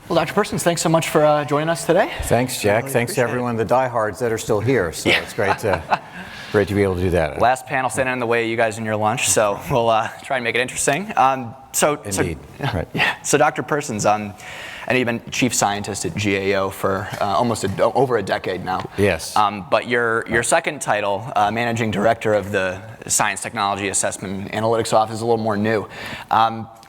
Well, Dr. Persons, thanks so much for joining us today. Thanks, Jack. Really thanks to everyone, the diehards that are still here. So it's great to be able to do that. Last panel standing in the way of you guys and your lunch, so we'll try and make it interesting. Indeed. Right. Yeah. So, Dr. Persons, I know you've been chief scientist at GAO for over a decade now. Yes. But your second title, managing director of the Science, Technology, Assessment, and Analytics Office, is a little more new.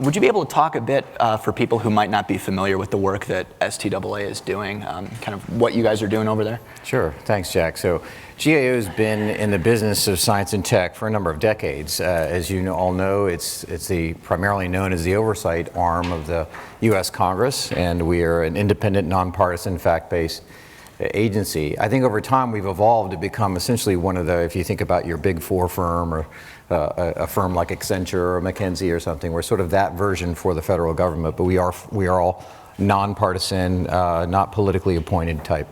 Would you be able to talk a bit for people who might not be familiar with the work that STAA is doing, kind of what you guys are doing over there? Sure. Thanks, Jack. So GAO has been in the business of science and tech for a number of decades. As you all know, it's primarily known as the oversight arm of the U.S. Congress, and we are an independent, nonpartisan, fact-based agency. I think over time we've evolved to become essentially one of the, if you think about your big four firm or a firm like Accenture or McKinsey or something, we're sort of that version for the federal government, but we are all nonpartisan, not politically appointed type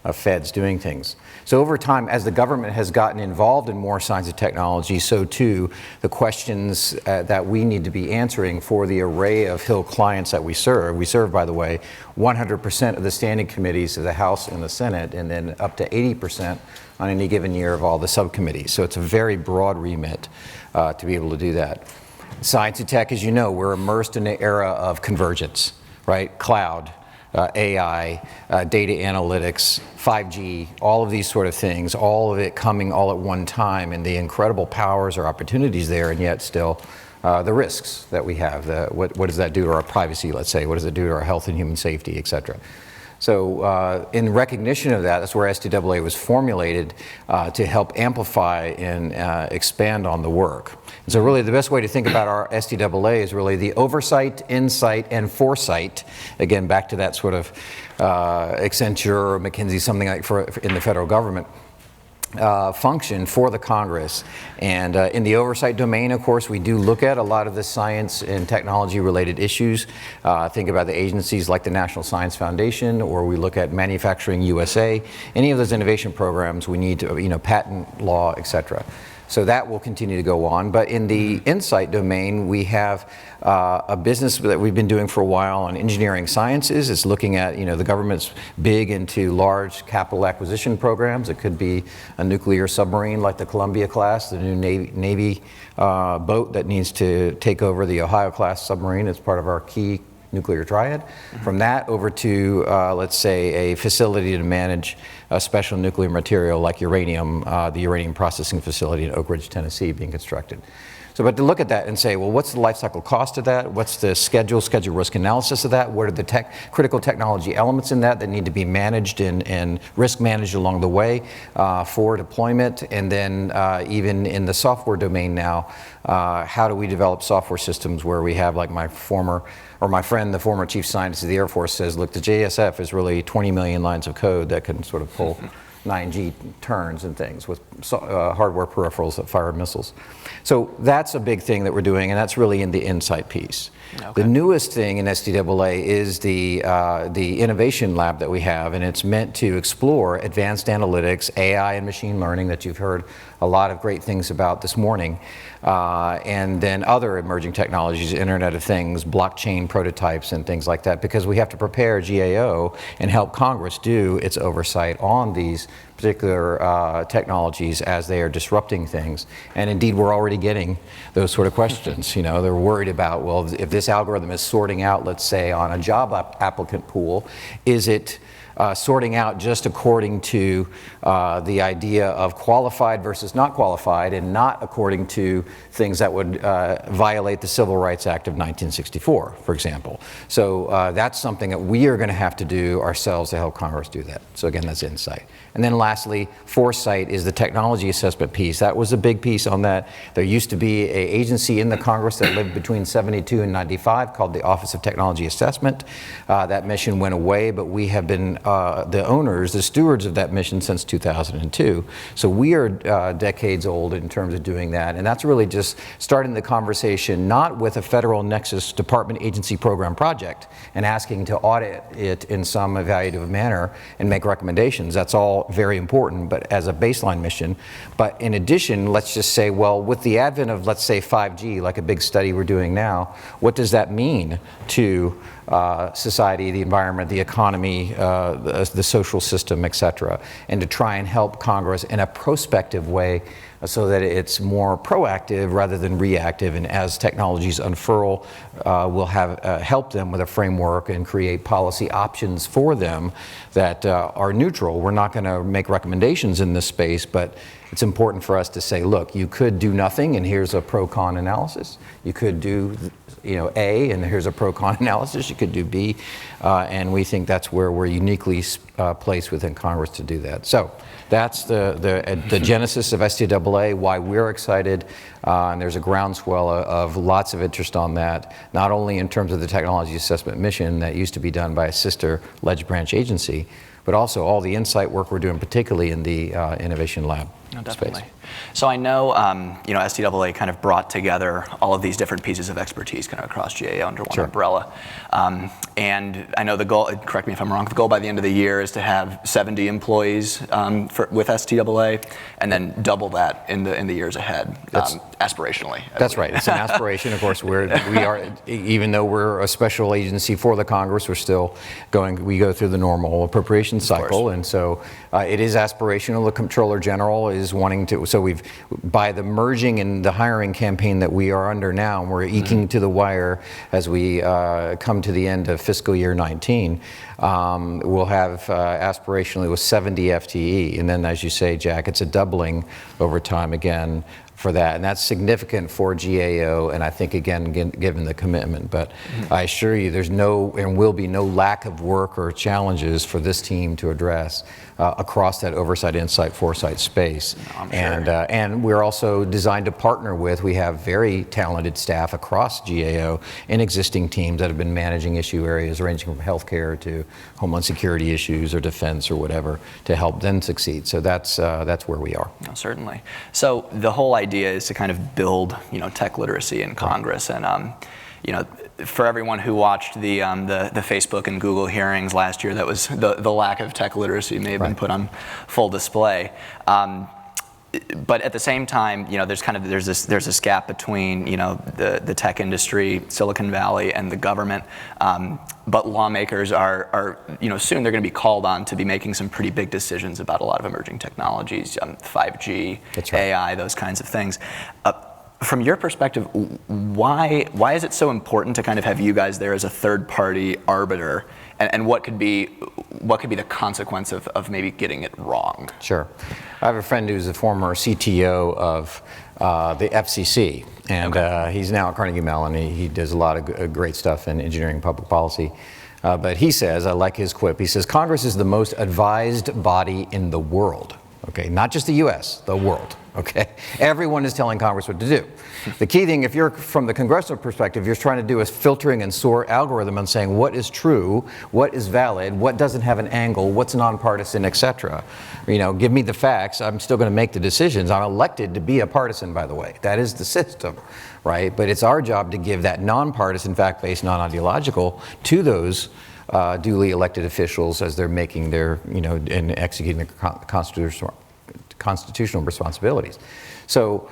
of feds doing things. So over time, as the government has gotten involved in more science and technology, so too the questions that we need to be answering for the array of Hill clients that we serve. We serve, by the way, 100% of the standing committees of the House and the Senate, and then up to 80% on any given year of all the subcommittees. So it's a very broad remit to be able to do that. Science and tech, as you know, we're immersed in an era of convergence, right? Cloud, AI, data analytics, 5G, all of these sort of things, all of it coming all at one time, and the incredible powers or opportunities there, and yet still the risks that we have. What does that do to our privacy, let's say? What does it do to our health and human safety, et cetera? So in recognition of that, that's where STAA was formulated to help amplify and expand on the work. And so really the best way to think about our STAA is really the oversight, insight, and foresight. Again, back to that sort of Accenture or McKinsey, something like in the federal government. Function for the Congress. And in the oversight domain, of course, we do look at a lot of the science and technology related issues. Think about the agencies like the National Science Foundation, or we look at Manufacturing USA. Any of those innovation programs, we need to, patent law, et cetera. So that will continue to go on. But in the insight domain, we have a business that we've been doing for a while on engineering sciences. It's looking at, the government's big into large capital acquisition programs. It could be a nuclear submarine like the Columbia class, the new Navy boat that needs to take over the Ohio class submarine as part of our key nuclear triad. From that over to, let's say, a facility to manage a special nuclear material like uranium, the uranium processing facility in Oak Ridge, Tennessee being constructed. So, but to look at that and say, well, what's the life cycle cost of that? What's the schedule risk analysis of that? What are the critical technology elements in that need to be managed and risk managed along the way for deployment? And then even in the software domain now, how do we develop software systems where we have, like my friend, the former chief scientist of the Air Force says, look, the JSF is really 20 million lines of code that can sort of pull 9G turns and things with hardware peripherals that fire missiles. So that's a big thing that we're doing, and that's really in the insight piece. Okay. The newest thing in STAA is the innovation lab that we have, and it's meant to explore advanced analytics, AI and machine learning that you've heard a lot of great things about this morning, and then other emerging technologies, Internet of Things, blockchain prototypes and things like that, because we have to prepare GAO and help Congress do its oversight on these particular technologies as they are disrupting things. And indeed, we're already getting those sort of questions. They're worried about, well, if this algorithm is sorting out, let's say, on a job applicant pool, is it sorting out just according to the idea of qualified versus not qualified, and not according to things that would violate the Civil Rights Act of 1964, for example. So that's something that we are going to have to do ourselves to help Congress do that. So again, that's insight. And then lastly, foresight is the technology assessment piece. That was a big piece on that. There used to be an agency in the Congress that lived between 72 and 95 called the Office of Technology Assessment. That mission went away, but we have been the owners, the stewards of that mission since 2002. So we are decades old in terms of doing that. And that's really just starting the conversation, not with a federal nexus department agency program project and asking to audit it in some evaluative manner and make recommendations. That's all very important, but as a baseline mission. But in addition, let's just say, well, with the advent of, let's say, 5G, like a big study we're doing now, what does that mean to society, the environment, the economy, the social system, et cetera, and to try and help Congress in a prospective way so that it's more proactive rather than reactive. And as technologies unfurl, we'll have help them with a framework and create policy options for them that are neutral. We're not going to make recommendations in this space, but it's important for us to say, look, you could do nothing, and here's a pro-con analysis. You could do A, and here's a pro-con analysis. You could do B, and we think that's where we're uniquely placed within Congress to do that. So that's the genesis of STAA, why we're excited, and there's a groundswell of lots of interest on that, not only in terms of the technology assessment mission that used to be done by a sister ledge branch agency, but also all the insight work we're doing, particularly in the innovation lab definitely. space. So I know, STAA kind of brought together all of these different pieces of expertise kind of across GAO under one umbrella. And I know the goal, correct me if I'm wrong, the goal by the end of the year is to have 70 employees with STAA, and then double that in the years ahead, aspirationally. That's right. It's an aspiration. Of course, we are, even though we're a special agency for the Congress, we're still we go through the normal appropriation cycle, and so it is aspirational. The Comptroller General is wanting to, so by the merging and the hiring campaign that we are under now, and we're eking to the wire as we come to the end of fiscal year 19, we'll have aspirationally with 70 FTE, and then as you say, Jack, it's a doubling over time again for that, and that's significant for GAO, and I think again given the commitment, but I assure you there's no and will be no lack of work or challenges for this team to address across that oversight, insight, foresight space. And we're also designed to partner with, we have very talented staff across GAO in existing teams that have been managing issue areas ranging from healthcare to homeland security issues or defense or whatever to help them succeed. So that's where we are. Oh, certainly. So the whole idea is to kind of build, tech literacy in Congress, and for everyone who watched the Facebook and Google hearings last year, that was the lack of tech literacy may have been put on full display. But at the same time, there's this gap between the tech industry, Silicon Valley, and the government. But lawmakers are soon they're going to be called on to be making some pretty big decisions about a lot of emerging technologies, 5G, AI, those kinds of things. From your perspective, why is it so important to kind of have you guys there as a third-party arbiter, and what could be the consequence of maybe getting it wrong? Sure. I have a friend who's a former CTO of the FCC, and he's now at Carnegie Mellon. He does a lot of great stuff in engineering and public policy. But he says, I like his quip, he says, Congress is the most advised body in the world. Okay, not just the US, the world. Okay, everyone is telling Congress what to do. The key thing, if you're from the congressional perspective, you're trying to do a filtering and sort algorithm and saying what is true, what is valid, what doesn't have an angle, what's nonpartisan, etc. Give me the facts. I'm still going to make the decisions. I'm elected to be a partisan, by the way. That is the system, right? But it's our job to give that nonpartisan, fact-based, non-ideological to those duly elected officials as they're making their, and executing their constitutional responsibilities. So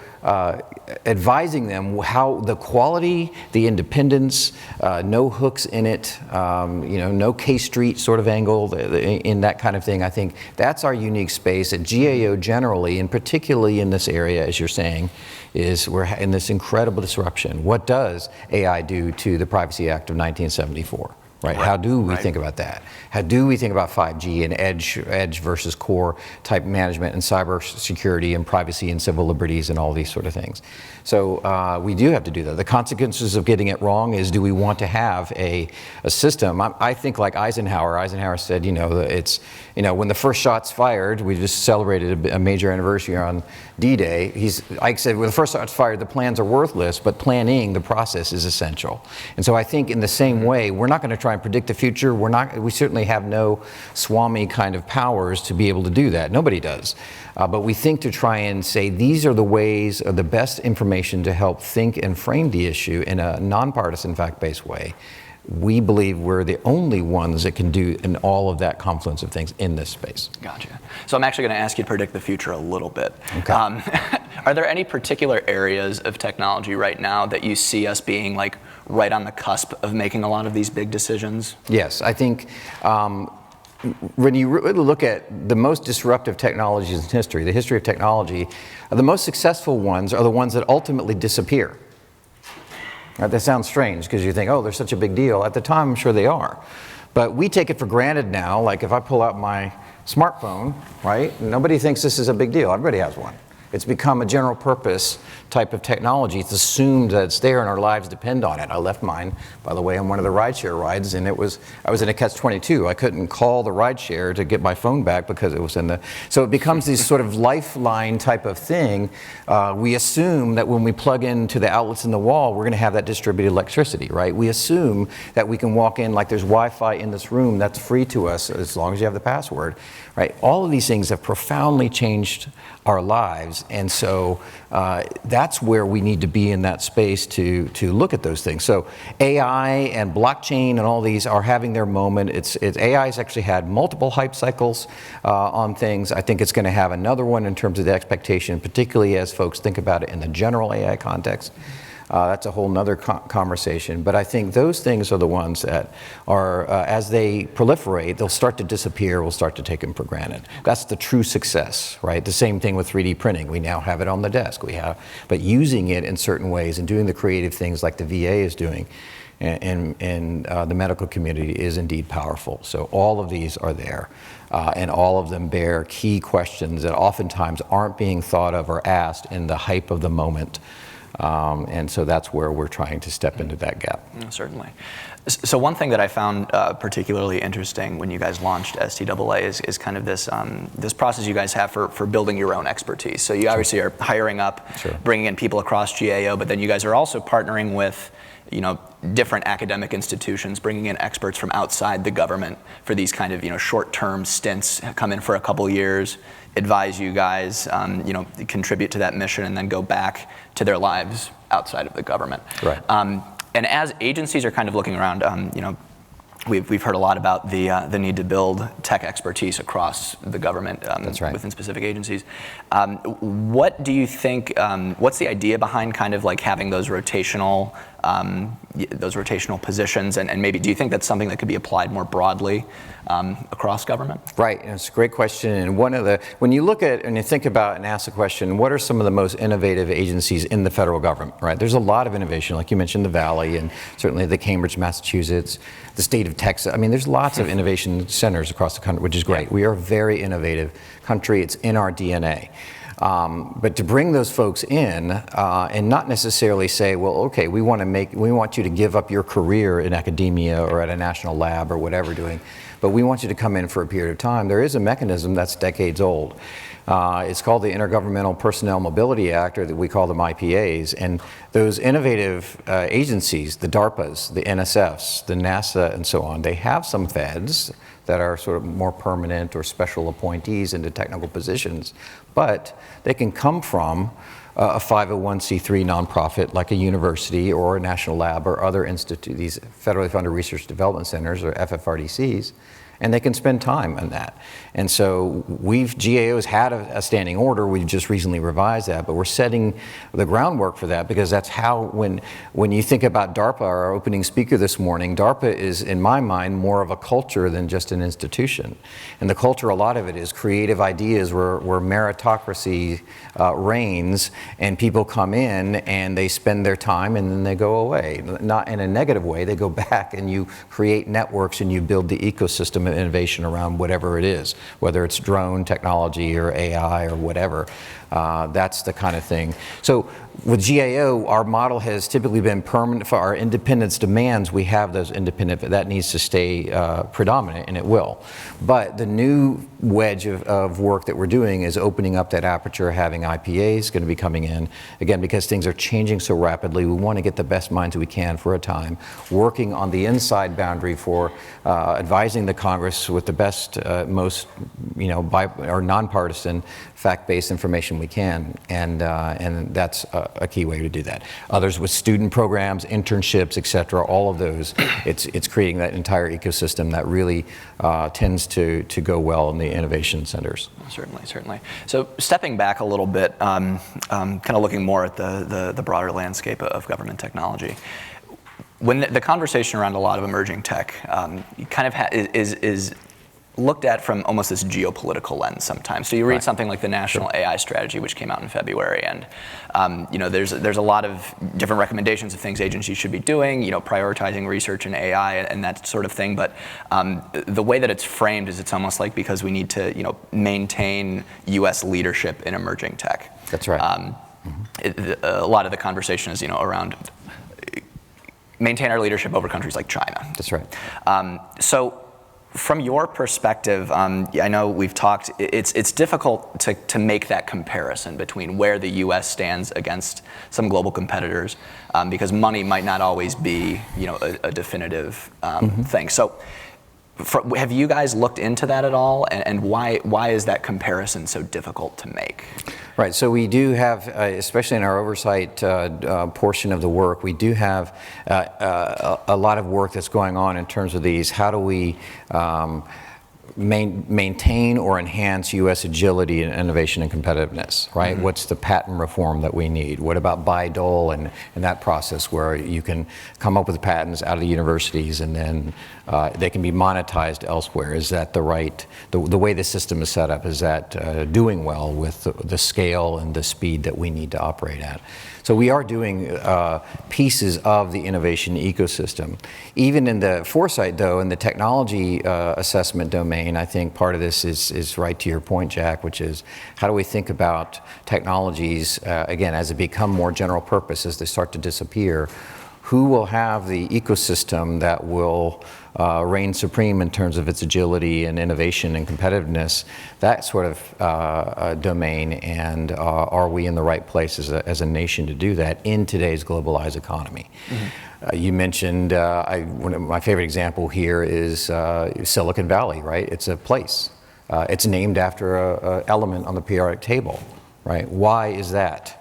advising them how the quality, the independence, no hooks in it, no K Street sort of angle in that kind of thing. I think that's our unique space at GAO generally, and particularly in this area, as you're saying, is we're in this incredible disruption. What does AI do to the Privacy Act of 1974? Right. How do we think about that? How do we think about 5G and edge versus core type management and cyber security and privacy and civil liberties and all these sort of things? So we do have to do that. The consequences of getting it wrong is, do we want to have a system? I think like Eisenhower. Eisenhower said, it's when the first shot's fired, we just celebrated a major anniversary on D-Day. Ike said, when the first shot's fired, the plans are worthless, but planning the process is essential. And so I think in the same way, we're not going to try and predict the future. We certainly have no Swami kind of powers to be able to do that. Nobody does. But we think to try and say these are the ways of the best information to help think and frame the issue in a nonpartisan, fact-based way. We believe we're the only ones that can do in all of that confluence of things in this space. Gotcha. So I'm actually going to ask you to predict the future a little bit. Okay. Are there any particular areas of technology right now that you see us being like right on the cusp of making a lot of these big decisions? Yes, I think when you really look at the most disruptive technologies in history, the history of technology, the most successful ones are the ones that ultimately disappear. Right, that sounds strange because you think, oh, they're such a big deal. At the time, I'm sure they are. But we take it for granted now, like if I pull out my smartphone, right, nobody thinks this is a big deal. Everybody has one. It's become a general purpose type of technology. It's assumed that it's there and our lives depend on it. I left mine, by the way, on one of the rideshare rides, and I was in a catch-22. I couldn't call the rideshare to get my phone back because it was in the, so it becomes this sort of lifeline type of thing. We assume that when we plug into the outlets in the wall, we're gonna have that distributed electricity, right? We assume that we can walk in like there's Wi-Fi in this room that's free to us as long as you have the password, right? All of these things have profoundly changed our lives, and so that's where we need to be in that space to look at those things. So AI and blockchain and all these are having their moment. AI's actually had multiple hype cycles on things. I think it's going to have another one in terms of the expectation, particularly as folks think about it in the general AI context. That's a whole nother conversation. But I think those things are the ones that are, as they proliferate, they'll start to disappear, we'll start to take them for granted. That's the true success, right? The same thing with 3D printing. We now have it on the desk. But using it in certain ways and doing the creative things like the VA is doing in the medical community is indeed powerful. So all of these are there. And all of them bear key questions that oftentimes aren't being thought of or asked in the hype of the moment. And so that's where we're trying to step into that gap. Certainly. So one thing that I found particularly interesting when you guys launched STAA is kind of this this process you guys have for building your own expertise. So you obviously are hiring up, bringing in people across GAO, but then you guys are also partnering with different academic institutions, bringing in experts from outside the government for these kind of short-term stints, come in for a couple years, advise you guys, contribute to that mission, and then go back to their lives outside of the government. Right. And as agencies are kind of looking around, we've heard a lot about the need to build tech expertise across the government within specific agencies. What do you think? What's the idea behind kind of like having those rotational positions, and maybe do you think that's something that could be applied more broadly across government? Right, and it's a great question. And when you look at and you think about and ask the question, what are some of the most innovative agencies in the federal government? Right, there's a lot of innovation, like you mentioned, the Valley, and certainly the Cambridge, Massachusetts, the state of Texas. I mean, there's lots of innovation centers across the country, which is great. We are a very innovative country. It's in our DNA. But to bring those folks in and not necessarily say, well, okay, we want you to give up your career in academia or at a national lab or whatever doing, but we want you to come in for a period of time. There is a mechanism that's decades old. It's called the Intergovernmental Personnel Mobility Act, or that we call them IPAs, and those innovative agencies, the DARPAs, the NSFs, the NASA, and so on, they have some feds that are sort of more permanent or special appointees into technical positions, but they can come from a 501c3 nonprofit like a university or a national lab or other these federally funded research development centers, or FFRDCs, and they can spend time on that. And so GAO's had a standing order. We've just recently revised that, but we're setting the groundwork for that, because that's how, when you think about DARPA, our opening speaker this morning, DARPA is, in my mind, more of a culture than just an institution. And the culture, a lot of it is creative ideas where meritocracy reigns, and people come in and they spend their time and then they go away. Not in a negative way, they go back and you create networks and you build the ecosystem of innovation around whatever it is, whether it's drone technology or AI or whatever. That's the kind of thing. So with GAO, our model has typically been permanent. For our independence demands, we have those independent, that needs to stay predominant, and it will. But the new wedge of work that we're doing is opening up that aperture, having IPAs going to be coming in, again, because things are changing so rapidly. We want to get the best minds we can for a time, working on the inside boundary for advising the Congress with the best, most, or nonpartisan, fact-based information we can, and that's a key way to do that. Others with student programs, internships, et cetera, all of those, it's creating that entire ecosystem that really tends to go well in the innovation centers. Certainly, certainly. So stepping back a little bit, kind of looking more at the broader landscape of government technology, when the conversation around a lot of emerging tech kind of is looked at from almost this geopolitical lens sometimes. So you read something like the National AI Strategy, which came out in February, and there's a lot of different recommendations of things agencies should be doing, prioritizing research in AI and that sort of thing. But the way that it's framed is it's almost like because we need to maintain U.S. leadership in emerging tech. That's right. A lot of the conversation is around maintain our leadership over countries like China. That's right. So from your perspective, I know we've talked, it's difficult to make that comparison between where the U.S. stands against some global competitors because money might not always be a definitive thing. So have you guys looked into that at all, and why is that comparison so difficult to make? Right, so we do have, especially in our oversight portion of the work, we do have a lot of work that's going on in terms of these. How do we maintain or enhance U.S. agility and innovation and competitiveness, right? What's the patent reform that we need? What about buy-dole and that process where you can come up with patents out of the universities and then they can be monetized elsewhere? Is that the way the system is set up, is that doing well with the scale and the speed that we need to operate at? So we are doing pieces of the innovation ecosystem. Even in the foresight, though, in the technology assessment domain, I think part of this is right to your point, Jack, which is how do we think about technologies, again, as they become more general purpose, as they start to disappear, who will have the ecosystem that will reign supreme in terms of its agility and innovation and competitiveness, that sort of domain, and are we in the right place as a nation to do that in today's globalized economy? You mentioned, one of my favorite example here is Silicon Valley, right? It's a place. It's named after an element on the periodic table, right? Why is that?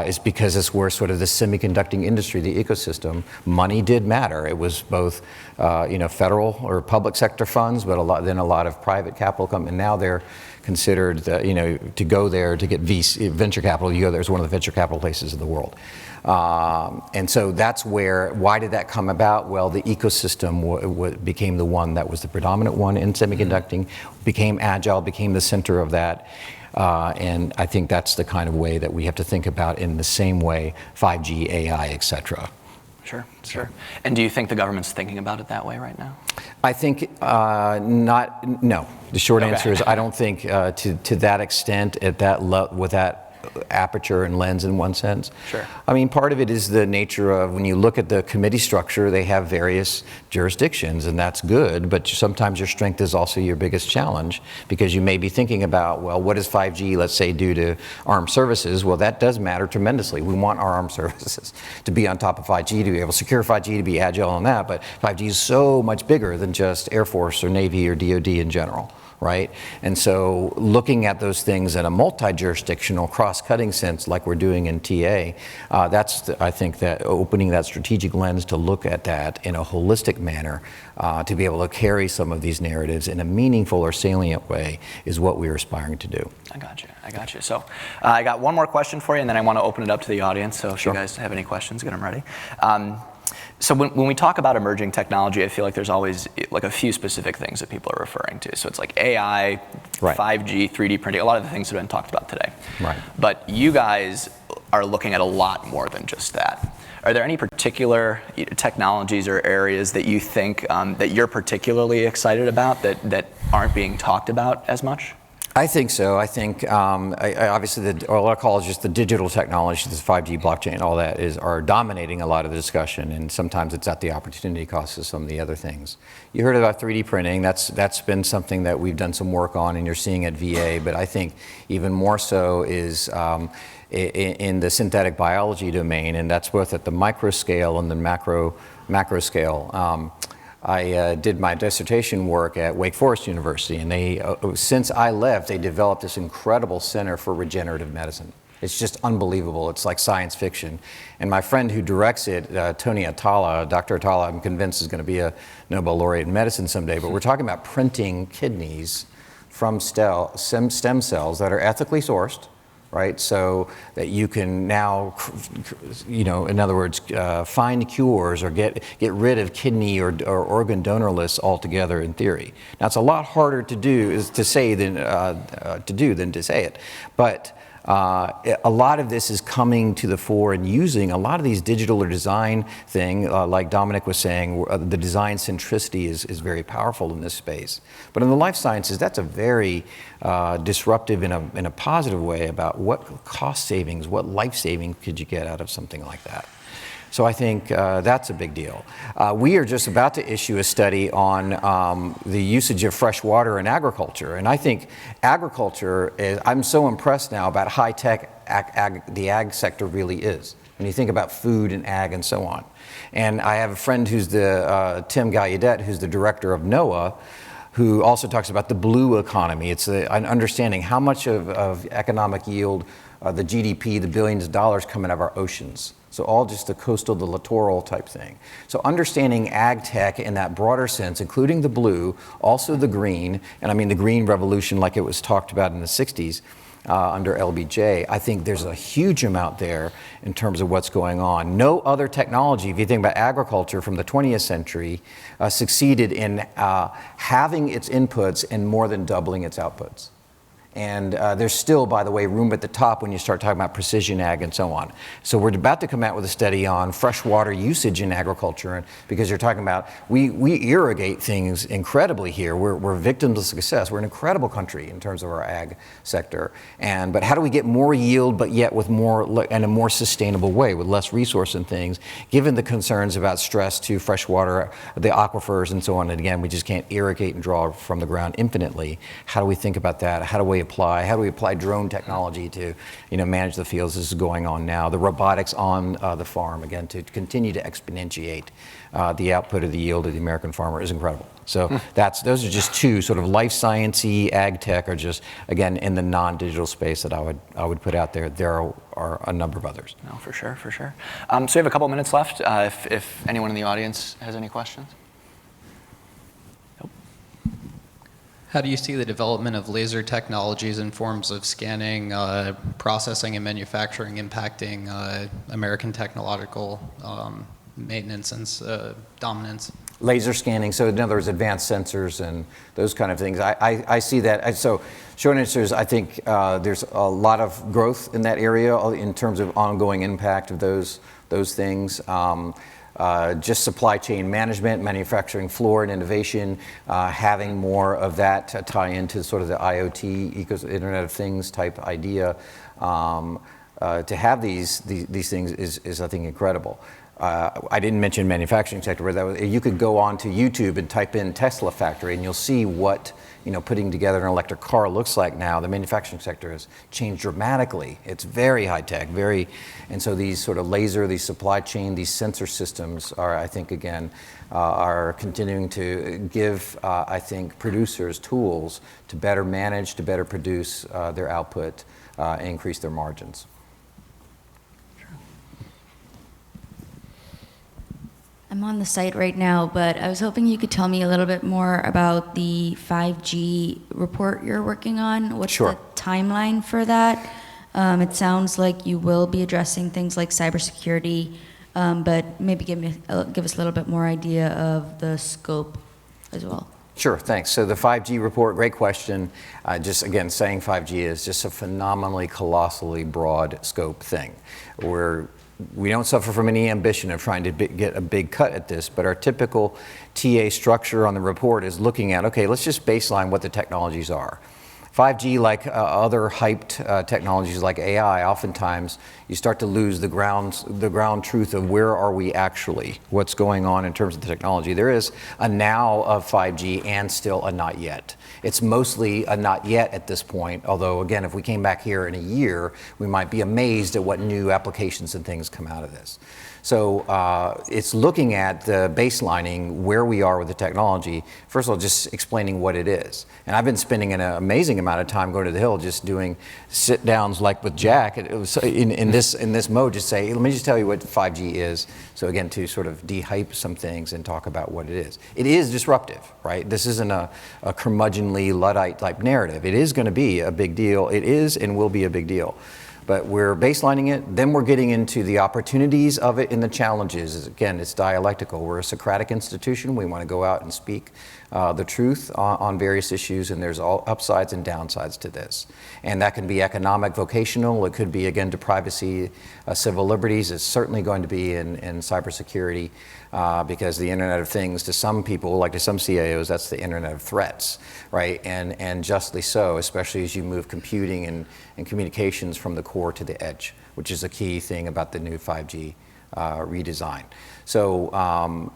Is because it's where sort of the semiconducting industry, the ecosystem, money did matter. It was both, federal or public sector funds, but a lot of private capital come, and now they're considered, to go there to get venture capital. You go there as one of the venture capital places in the world. And so that's why did that come about? Well, the ecosystem became the one that was the predominant one in semiconducting, became agile, became the center of that. And I think that's the kind of way that we have to think about in the same way 5G, AI, et cetera. Sure. And do you think the government's thinking about it that way right now? I think no. The short answer is I don't think to that extent, with that aperture and lens in one sense. Sure. I mean, part of it is the nature of when you look at the committee structure, they have various jurisdictions, and that's good, but sometimes your strength is also your biggest challenge, because you may be thinking about, well, what does 5G, let's say, do to armed services? Well, that does matter tremendously. We want our armed services to be on top of 5G, to be able to secure 5G, to be agile on that, but 5G is so much bigger than just Air Force or Navy or DoD in general. Right? And so looking at those things in a multi-jurisdictional, cross-cutting sense like we're doing in TA, I think that opening that strategic lens to look at that in a holistic manner, to be able to carry some of these narratives in a meaningful or salient way is what we're aspiring to do. I got you. So I got one more question for you, and then I want to open it up to the audience. So if you guys have any questions, get them ready. So when we talk about emerging technology, I feel like there's always like a few specific things that people are referring to. So it's like AI, 5G, 3D printing, a lot of the things that have been talked about today. Right. But you guys are looking at a lot more than just that. Are there any particular technologies or areas that you think that you're particularly excited about that aren't being talked about as much? I think so. I think obviously what I call is just the digital technology, this 5G, blockchain, all that are dominating a lot of the discussion, and sometimes it's at the opportunity cost of some of the other things. You heard about 3D printing. That's been something that we've done some work on, and you're seeing at VA. But I think even more so is in the synthetic biology domain, and that's both at the micro scale and the macro scale. I did my dissertation work at Wake Forest University, and since I left, they developed this incredible center for regenerative medicine. It's just unbelievable. It's like science fiction. And my friend who directs it, Tony Atala, Dr. Atala, I'm convinced is going to be a Nobel laureate in medicine someday, but we're talking about printing kidneys from stem cells that are ethically sourced, right? So that you can now, in other words, find cures or get rid of kidney or organ donor lists altogether in theory. Now it's a lot harder to do than to say it, but a lot of this is coming to the fore and using a lot of these digital or design thing, like Dominic was saying, the design centricity is very powerful in this space. But in the life sciences, that's a very disruptive in a positive way about what cost savings, what life savings could you get out of something like that. So I think that's a big deal. We are just about to issue a study on the usage of fresh water in agriculture. And I think agriculture I'm so impressed now about high tech the ag sector really is. When you think about food and ag and so on. And I have a friend who's Tim Gallaudet, who's the director of NOAA, who also talks about the blue economy. It's an understanding how much of economic yield, the GDP, the billions of dollars come out of our oceans. So all just the coastal, the littoral type thing. So understanding ag tech in that broader sense, including the blue, also the green, and I mean the green revolution like it was talked about in the 60s under LBJ, I think there's a huge amount there in terms of what's going on. No other technology, if you think about agriculture from the 20th century, succeeded in having its inputs and more than doubling its outputs. And there's still, by the way, room at the top when you start talking about precision ag and so on. So we're about to come out with a study on freshwater usage in agriculture, because you're talking about, we irrigate things incredibly here. We're victims of success. We're an incredible country in terms of our ag sector. But how do we get more yield, but yet with more, in a more sustainable way, with less resource and things, given the concerns about stress to freshwater, the aquifers and so on. And again, we just can't irrigate and draw from the ground infinitely. How do we think about that? How do we apply drone technology to manage the fields? This is going on now. The robotics on the farm, again, to continue to exponentiate the output of the yield of the American farmer is incredible. So those are just two sort of life sciencey ag tech, are just, again, in the non-digital space that I would put out there. There are a number of others. No, for sure. So we have a couple minutes left. If anyone in the audience has any questions. How do you see the development of laser technologies and forms of scanning, processing, and manufacturing impacting American technological maintenance and dominance? Laser scanning, so in other words, advanced sensors and those kind of things. I see that. So short answer is I think there's a lot of growth in that area in terms of ongoing impact of those things. Just supply chain management, manufacturing floor and innovation, having more of that tie into sort of the IoT, Internet of Things type idea. To have these things is I think incredible. I didn't mention manufacturing sector, but you could go on to YouTube and type in Tesla factory, and you'll see what putting together an electric car looks like now. The manufacturing sector has changed dramatically. It's very high tech, and so these sort of these supply chain, these sensor systems are, I think, again, are continuing to give, I think, producers tools to better manage, to better produce their output, and increase their margins. I'm on the site right now, but I was hoping you could tell me a little bit more about the 5G report you're working on. What's Sure. the timeline for that? It sounds like you will be addressing things like cybersecurity, but maybe give us a little bit more idea of the scope as well. Sure, thanks. So the 5G report, great question. Just again, saying 5G is just a phenomenally, colossally broad scope thing. We don't suffer from any ambition of trying to get a big cut at this, but our typical TA structure on the report is looking at, okay, let's just baseline what the technologies are. 5G, like other hyped technologies like AI, oftentimes you start to lose the ground truth of where are we actually, what's going on in terms of the technology. There is a now of 5G and still a not yet. It's mostly a not yet at this point, although again, if we came back here in a year, we might be amazed at what new applications and things come out of this. So it's looking at the baselining, where we are with the technology. First of all, just explaining what it is. And I've been spending an amazing amount of time going to the Hill just doing sit-downs like with Jack. It was in this mode, just say, let me just tell you what 5G is. So again, to sort of de-hype some things and talk about what it is. It is disruptive, right? This isn't a curmudgeonly Luddite type narrative. It is going to be a big deal. It is and will be a big deal. But we're baselining it, then we're getting into the opportunities of it and the challenges. Again, it's dialectical. We're a Socratic institution. We want to go out and speak the truth on various issues, and there's all upsides and downsides to this. And that can be economic, vocational. It could be, again, to privacy, civil liberties. It's certainly going to be in cybersecurity because the Internet of Things, to some people, like to some CIOs, that's the Internet of Threats, right? And justly so, especially as you move computing and communications from the core to the edge, which is a key thing about the new 5G redesign. So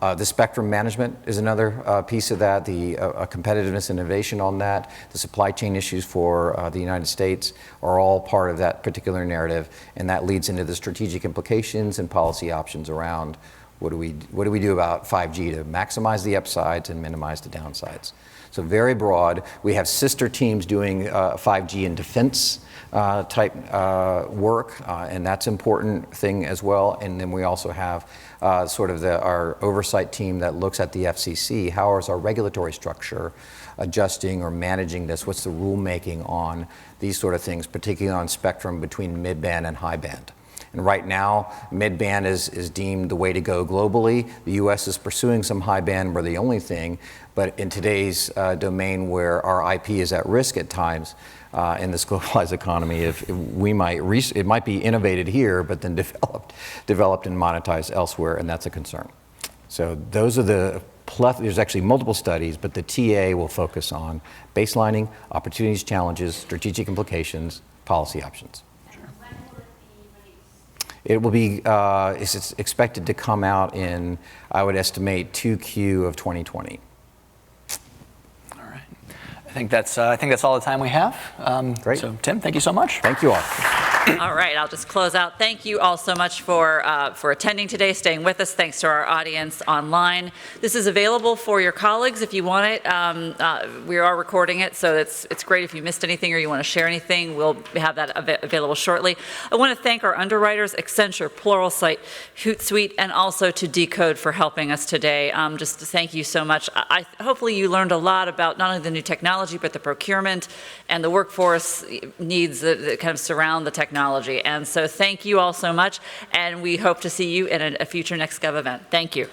the spectrum management is another piece of that, the competitiveness and innovation on that, the supply chain issues for the United States are all part of that particular narrative, and that leads into the strategic implications and policy options around what do we do about 5G to maximize the upsides and minimize the downsides. So very broad. We have sister teams doing 5G in defense type work, and that's an important thing as well. And then we also have sort of our oversight team that looks at the FCC. How is our regulatory structure adjusting or managing this? What's the rulemaking on these sort of things, particularly on spectrum between mid-band and high band? And right now, mid-band is deemed the way to go globally. The US is pursuing some high band, we're the only thing. But in today's domain where our IP is at risk at times in this globalized economy, it might be innovated here, but then developed and monetized elsewhere, and that's a concern. So those are there's actually multiple studies, but the TA will focus on baselining, opportunities, challenges, strategic implications, policy options. It will be, it's expected to come out in, I would estimate, 2Q of 2020. All right. I think that's all the time we have. Great. So, Tim, thank you so much. Thank you all. All right, I'll just close out. Thank you all so much for attending today, staying with us. Thanks to our audience online. This is available for your colleagues if you want it. We are recording it, so it's great if you missed anything or you want to share anything. We'll have that available shortly. I want to thank our underwriters, Accenture, Pluralsight, Hootsuite, and also to Decode for helping us today. Just to thank you so much. Hopefully you learned a lot about not only the new technology, but the procurement and the workforce needs that kind of surround the technology. And so thank you all so much, and we hope to see you in a future Nextgov event. Thank you.